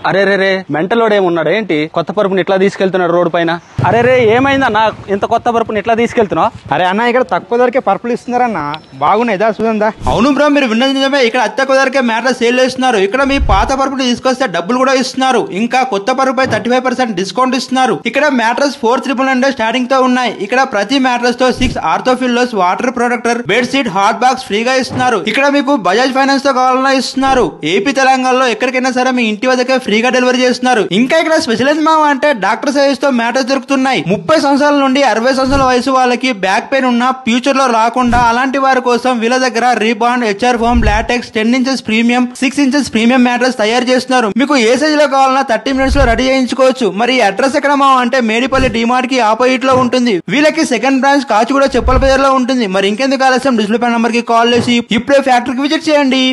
అరే రే మెంటలోడు ఏమున్నాడు ఏంటి? కొత్త పరుపుని ఇట్లా తీసుకెళ్తున్నాడు రోడ్డు పైన. అరే రే ఏమైందన్నా ఇంత కొత్త పరుపుని ఇట్లా తీసుకెళ్తున్నావు? అరే అన్న ఇక్కడ తక్కువ ధరకే పరుపులు ఇస్తున్నారన్న, బాగున్నాయిదా చూడందా. అవును బ్రో, మీరు విన్నది నిజమే. ఇక్కడ అతి తక్కువ ధరకే మ్యాట్రెస్ సేల్ చేస్తున్నారు. ఇక్కడ మీ పాత పరుపుని తీసుకొస్తే డబ్బులు కూడా ఇస్తున్నారు. ఇంకా కొత్త పరుపుపై 35% డిస్కౌంట్ ఇస్తున్నారు. ఇక్కడ మ్యాట్రెస్ 4,999 స్టార్టింగ్ తో ఉన్నాయి. ఇక్కడ ప్రతి మ్యాట్రెస్ తో 6 ortho pillows water protector, bed sheet, hot box ఫ్రీగా ఇస్తున్నారు. ఇక్కడ మీకు బజాజ్ ఫైనాన్స్ తో కావాలన్నా ఇస్తున్నారు. ఏపీ తెలంగాణలో ఎక్కడికైనా సరే మీ ఇంటి వద్దకే ఫ్రీగా డెలివరీ చేస్తున్నారు. ఇంకా ఇక్కడ స్పెషలైజ్ మావా అంటే డాక్టర్ సైజ్ తో మ్యాట్రెస్ దొరుకుతున్నాయి. 30 సంవత్సరాల నుండి 60 సంవత్సరాల వయసు వాళ్ళకి బ్యాక్ పెయిన్ ఉన్న ఫ్యూచర్ లో రాకుండా అలాంటి వారి కోసం వీళ్ళ దగ్గర రీబాండ్, HR foam, LaTeX 10 inches premium, 6 inches premium mattress తయారు చేస్తున్నారు. మీకు ఏ సైజ్ లో కావాలన్నా 30 మినిట్స్ లో రెడీ చేయించుకోవచ్చు. మరి అడ్రస్ ఎక్కడ మావా అంటే మేడిపల్లి డిమార్ట్ కి ఆపోజిట్ లో ఉంటుంది. వీళ్ళకి సెకండ్ బ్రాంచ్ కాచిగూడ చెప్పల బజార్ లో ఉంటుంది. మరి ఇంకెందుకు ఆలస్యం, డిస్ప్లే నంబర్ కి కాల్ చేసి ఇప్పుడే ఫ్యాక్టరీకి విజిట్ చేయండి.